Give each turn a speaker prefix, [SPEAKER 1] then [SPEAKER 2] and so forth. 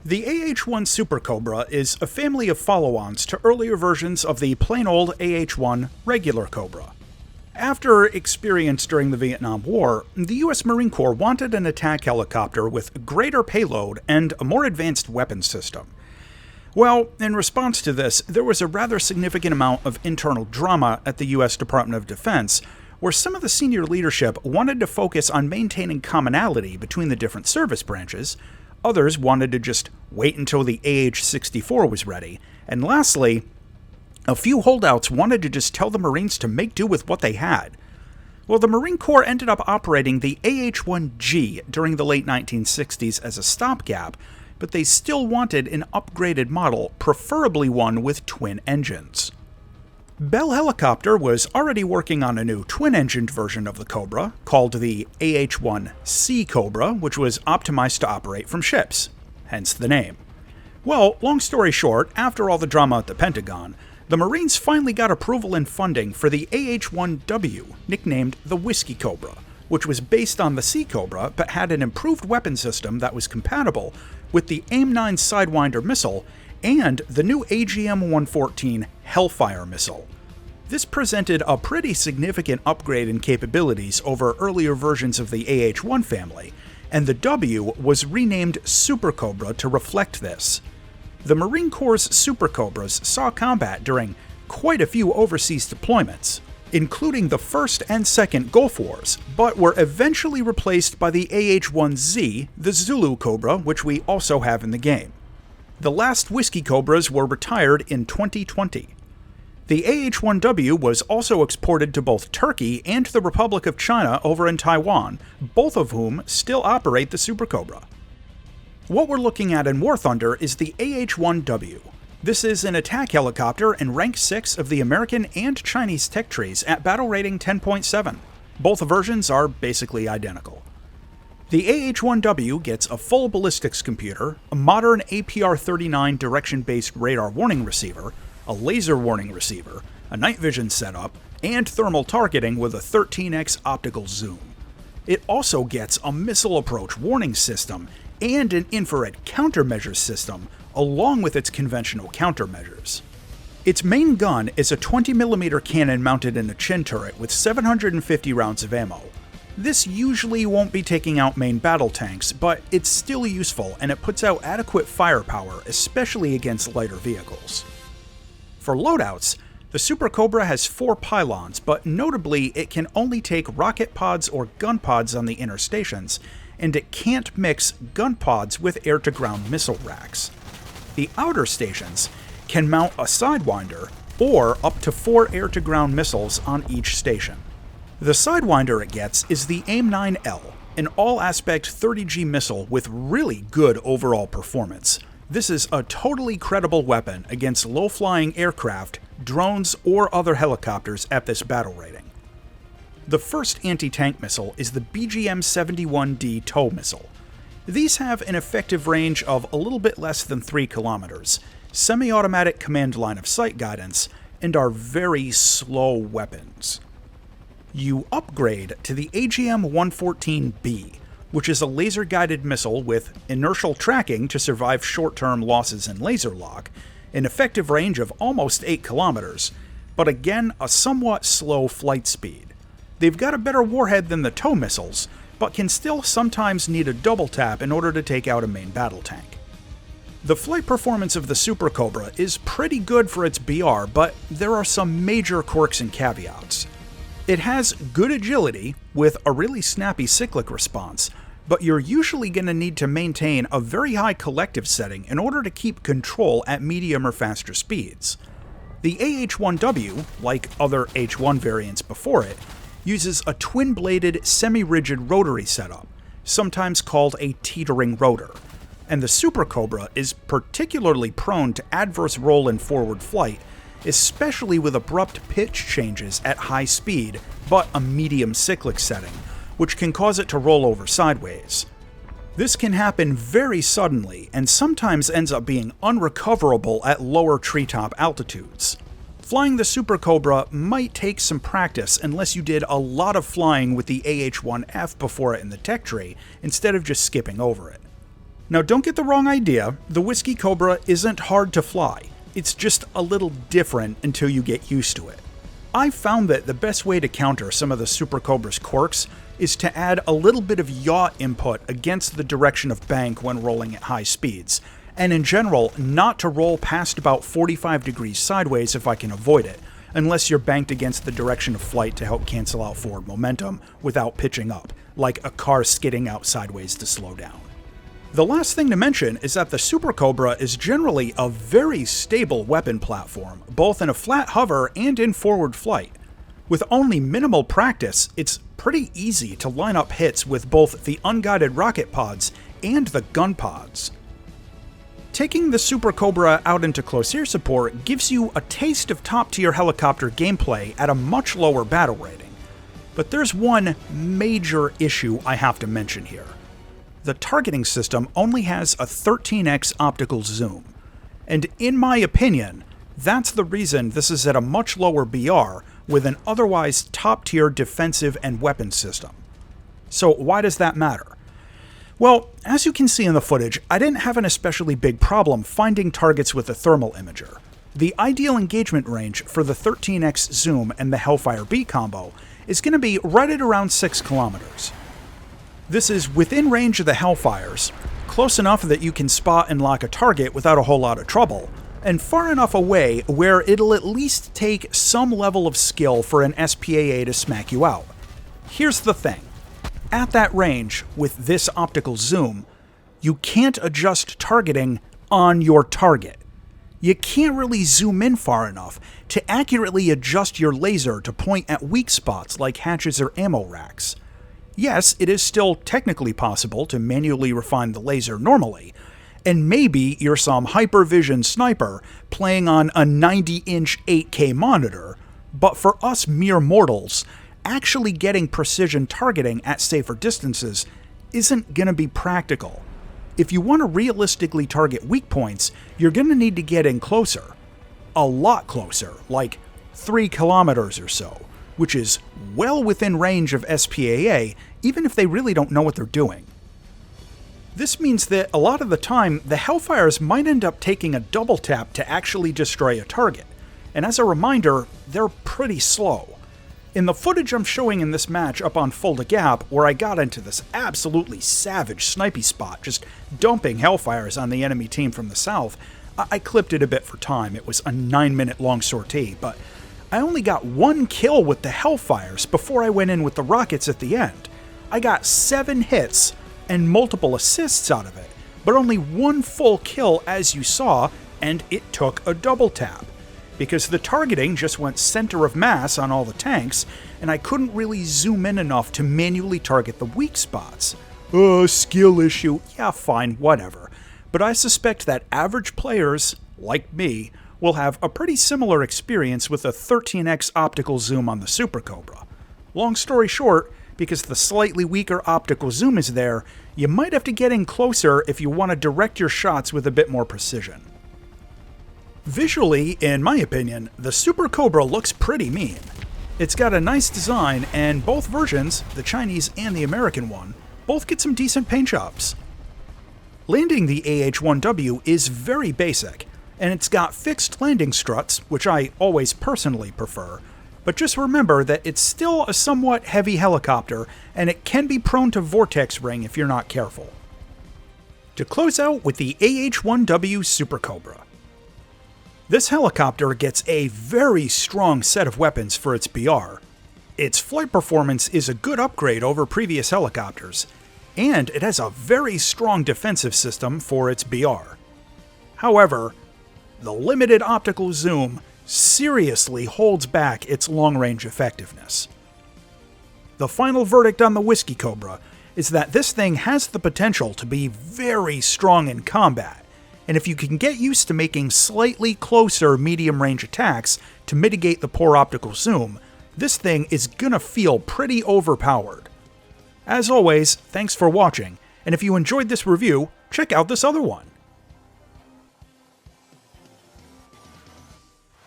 [SPEAKER 1] The AH-1 SuperCobra is a family of follow-ons to earlier versions of the plain old AH-1 regular Cobra. After experience during the Vietnam War, the US Marine Corps wanted an attack helicopter with greater payload and a more advanced weapon system. Well, in response to this, there was a rather significant amount of internal drama at the US Department of Defense, where some of the senior leadership wanted to focus on maintaining commonality between the different service branches. Others wanted to just wait until the AH-64 was ready. And lastly, a few holdouts wanted to just tell the Marines to make do with what they had. Well, the Marine Corps ended up operating the AH-1G during the late 1960s as a stopgap, but they still wanted an upgraded model, preferably one with twin engines. Bell Helicopter was already working on a new twin-engined version of the Cobra, called the AH-1C Cobra, which was optimized to operate from ships, hence the name. Well, long story short, after all the drama at the Pentagon, the Marines finally got approval and funding for the AH-1W, nicknamed the Whiskey Cobra, which was based on the C Cobra but had an improved weapon system that was compatible with the AIM-9 Sidewinder missile and the new AGM-114 Hellfire missile. This presented a pretty significant upgrade in capabilities over earlier versions of the AH-1 family, and the W was renamed SuperCobra to reflect this. The Marine Corps' SuperCobras saw combat during quite a few overseas deployments, including the First and Second Gulf Wars, but were eventually replaced by the AH-1Z, the Zulu Cobra, which we also have in the game. The last Whiskey Cobras were retired in 2020. The AH-1W was also exported to both Turkey and the Republic of China over in Taiwan, both of whom still operate the SuperCobra. What we're looking at in Warthunder is the AH-1W. This is an attack helicopter in rank 6 of the American and Chinese tech trees at battle rating 10.7. Both versions are basically identical. The AH-1W gets a full ballistics computer, a modern APR-39 direction-based radar warning receiver, a laser warning receiver, a night vision setup, and thermal targeting with a 13x optical zoom. It also gets a missile approach warning system and an infrared countermeasures system, along with its conventional countermeasures. Its main gun is a 20mm cannon mounted in a chin turret with 750 rounds of ammo. This usually won't be taking out main battle tanks, but it's still useful and it puts out adequate firepower, especially against lighter vehicles. For loadouts, the SuperCobra has 4 pylons, but notably it can only take rocket pods or gun pods on the inner stations, and it can't mix gun pods with air-to-ground missile racks. The outer stations can mount a Sidewinder or up to 4 air-to-ground missiles on each station. The Sidewinder it gets is the AIM-9L, an all-aspect 30G missile with really good overall performance. This is a totally credible weapon against low-flying aircraft, drones, or other helicopters at this battle rating. The first anti-tank missile is the BGM-71D TOW missile. These have an effective range of a little bit less than 3 kilometers, semi-automatic command line of sight guidance, and are very slow weapons. You upgrade to the AGM-114B, which is a laser-guided missile with inertial tracking to survive short-term losses in laser lock, an effective range of almost 8 kilometers, but again a somewhat slow flight speed. They've got a better warhead than the TOW missiles, but can still sometimes need a double tap in order to take out a main battle tank. The flight performance of the SuperCobra is pretty good for its BR, but there are some major quirks and caveats. It has good agility with a really snappy cyclic response, but you're usually going to need to maintain a very high collective setting in order to keep control at medium or faster speeds. The AH-1W, like other H-1 variants before it, uses a twin-bladed, semi-rigid rotary setup, sometimes called a teetering rotor, and the SuperCobra is particularly prone to adverse roll in forward flight, especially with abrupt pitch changes at high speed, but a medium cyclic setting, which can cause it to roll over sideways. This can happen very suddenly, and sometimes ends up being unrecoverable at lower treetop altitudes. Flying the SuperCobra might take some practice unless you did a lot of flying with the AH-1F before it in the tech tree, instead of just skipping over it. Now don't get the wrong idea, the Whiskey Cobra isn't hard to fly. It's just a little different until you get used to it. I've found that the best way to counter some of the SuperCobra's quirks is to add a little bit of yaw input against the direction of bank when rolling at high speeds, and in general, not to roll past about 45 degrees sideways if I can avoid it, unless you're banked against the direction of flight to help cancel out forward momentum without pitching up, like a car skidding out sideways to slow down. The last thing to mention is that the SuperCobra is generally a very stable weapon platform, both in a flat hover and in forward flight. With only minimal practice, it's pretty easy to line up hits with both the unguided rocket pods and the gun pods. Taking the SuperCobra out into close air support gives you a taste of top-tier helicopter gameplay at a much lower battle rating. But there's one major issue I have to mention here. The targeting system only has a 13x optical zoom, and in my opinion, that's the reason this is at a much lower BR with an otherwise top-tier defensive and weapon system. So why does that matter? Well, as you can see in the footage, I didn't have an especially big problem finding targets with a thermal imager. The ideal engagement range for the 13x zoom and the Hellfire B combo is going to be right at around 6 kilometers. This is within range of the Hellfires, close enough that you can spot and lock a target without a whole lot of trouble, and far enough away where it'll at least take some level of skill for an SPAA to smack you out. Here's the thing. At that range, with this optical zoom, you can't adjust targeting on your target. You can't really zoom in far enough to accurately adjust your laser to point at weak spots like hatches or ammo racks. Yes, it is still technically possible to manually refine the laser normally, and maybe you're some hypervision sniper playing on a 90-inch 8K monitor, but for us mere mortals, actually getting precision targeting at safer distances isn't going to be practical. If you want to realistically target weak points, you're going to need to get in closer. A lot closer, like 3 kilometers or so, which is well within range of SPAA, even if they really don't know what they're doing. This means that a lot of the time, the Hellfires might end up taking a double tap to actually destroy a target, and as a reminder, they're pretty slow. In the footage I'm showing in this match up on Fulda Gap, where I got into this absolutely savage snipey spot, just dumping Hellfires on the enemy team from the south, I clipped it a bit for time. It was a 9-minute long sortie, but I only got 1 kill with the Hellfires before I went in with the rockets at the end. I got 7 hits and multiple assists out of it, but only 1 full kill as you saw, and it took a double tap, because the targeting just went center of mass on all the tanks, and I couldn't really zoom in enough to manually target the weak spots. Skill issue, yeah fine, whatever. But I suspect that average players, like me, will have a pretty similar experience with a 13x optical zoom on the SuperCobra. Long story short, because the slightly weaker optical zoom is there, you might have to get in closer if you want to direct your shots with a bit more precision. Visually, in my opinion, the SuperCobra looks pretty mean. It's got a nice design, and both versions, the Chinese and the American one, both get some decent paint jobs. Landing the AH-1W is very basic, and it's got fixed landing struts, which I always personally prefer, but just remember that it's still a somewhat heavy helicopter, and it can be prone to vortex ring if you're not careful. To close out with the AH-1W SuperCobra. This helicopter gets a very strong set of weapons for its BR. Its flight performance is a good upgrade over previous helicopters, and it has a very strong defensive system for its BR. However, the limited optical zoom seriously holds back its long-range effectiveness. The final verdict on the Whiskey Cobra is that this thing has the potential to be very strong in combat, and if you can get used to making slightly closer medium-range attacks to mitigate the poor optical zoom, this thing is gonna feel pretty overpowered. As always, thanks for watching, and if you enjoyed this review, check out this other one.